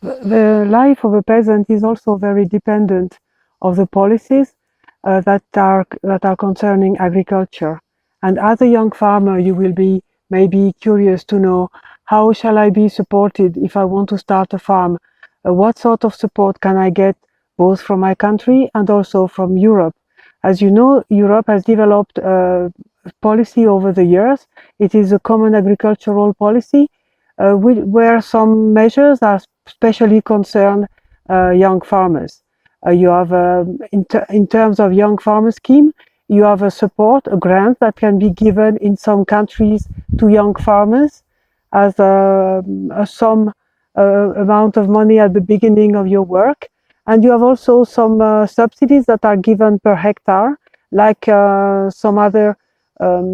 The life of a peasant is also very dependent of the policies that are concerning agriculture. And as a young farmer, you will be maybe curious to know, how shall I be supported if I want to start a farm? What sort of support can I get both from my country and also from Europe? As you know, Europe has developed a policy over the years. It is a common agricultural policy where some measures are especially concern young farmers. You have, in terms of young farmer scheme, you have a support, a grant that can be given in some countries to young farmers as a sum amount of money at the beginning of your work. And you have also some subsidies that are given per hectare, like some other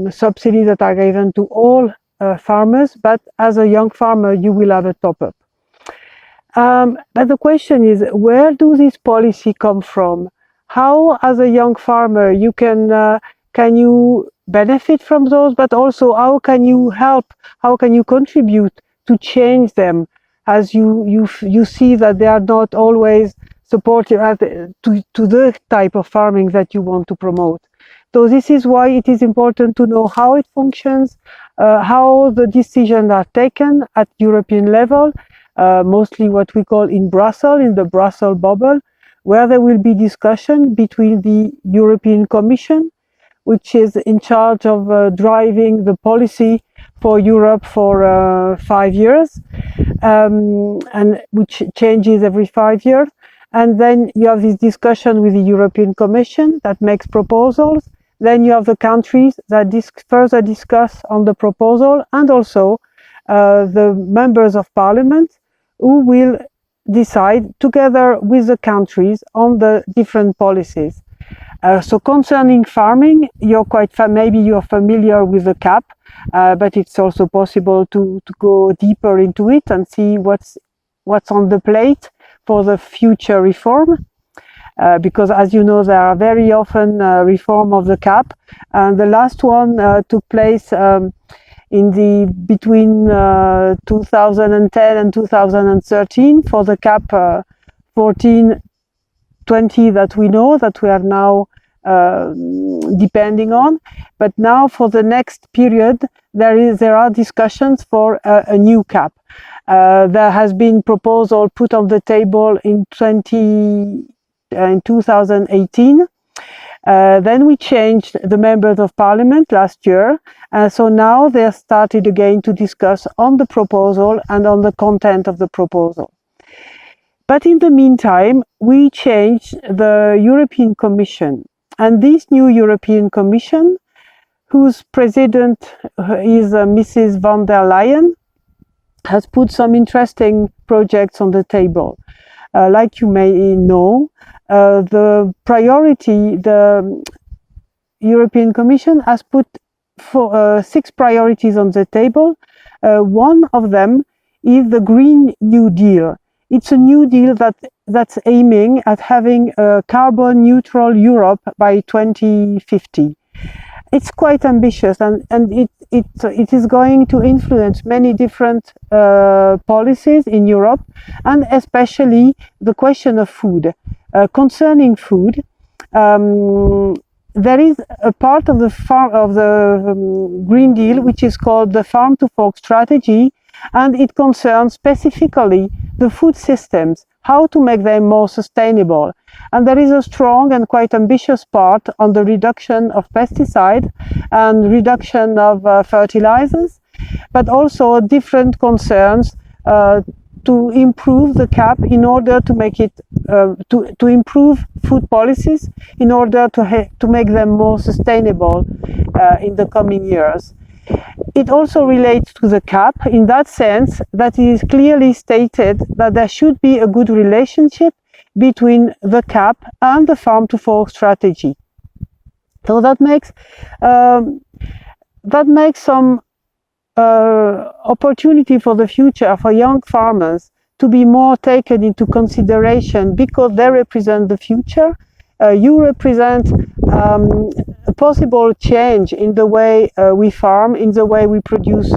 subsidies that are given to all farmers, but as a young farmer, you will have a top-up. But the question is, where do this policy come from? How, as a young farmer, you can you benefit from those, but also how can you help, how can you contribute to change them, as you see that they are not always supportive to the type of farming that you want to promote. So this is why it is important to know how it functions, how the decisions are taken at European level, mostly what we call in Brussels, in the Brussels bubble, where there will be discussion between the European Commission, which is in charge of driving the policy for Europe for 5 years, and which changes every 5 years. And then you have this discussion with the European Commission that makes proposals. Then you have the countries that further discuss on the proposal, and also the members of parliament who will decide together with the countries on the different policies. So concerning farming, maybe you're familiar with the CAP, but it's also possible to go deeper into it and see what's on the plate for the future reform. Because as you know, there are very often reform of the CAP, and the last one took place between 2010 and 2013 for the CAP 14-20 that we know that we are now depending on. But now for the next period, there are discussions for a new CAP. There has been proposal put on the table in 2018. Then we changed the members of parliament last year. So now they started again to discuss on the proposal and on the content of the proposal. But in the meantime, we changed the European Commission. And this new European Commission, whose president is Mrs. von der Leyen, has put some interesting projects on the table. Like you may know, the European Commission has put 6 priorities on the table. One of them is the Green New Deal. It's a new deal that's aiming at having a carbon neutral Europe by 2050. It's quite ambitious, and it is going to influence many different policies in Europe, and especially the question of food. Concerning food, there is a part of the Green Deal which is called the Farm to Fork Strategy, and it concerns specifically the food systems, how to make them more sustainable. And there is a strong and quite ambitious part on the reduction of pesticides and reduction of fertilizers, but also different concerns to improve the CAP in order to make it to improve food policies in order to make them more sustainable in the coming years. It also relates to the CAP in that sense that it is clearly stated that there should be a good relationship between the CAP and the Farm to Fork Strategy. So that makes some opportunity for the future for young farmers to be more taken into consideration, because they represent the future. You represent a possible change in the way we farm, in the way we produce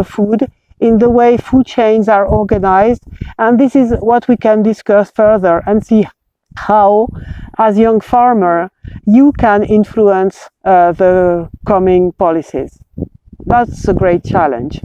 food, in the way food chains are organized, and this is what we can discuss further and see how, as young farmer, you can influence the coming policies. That's a great challenge.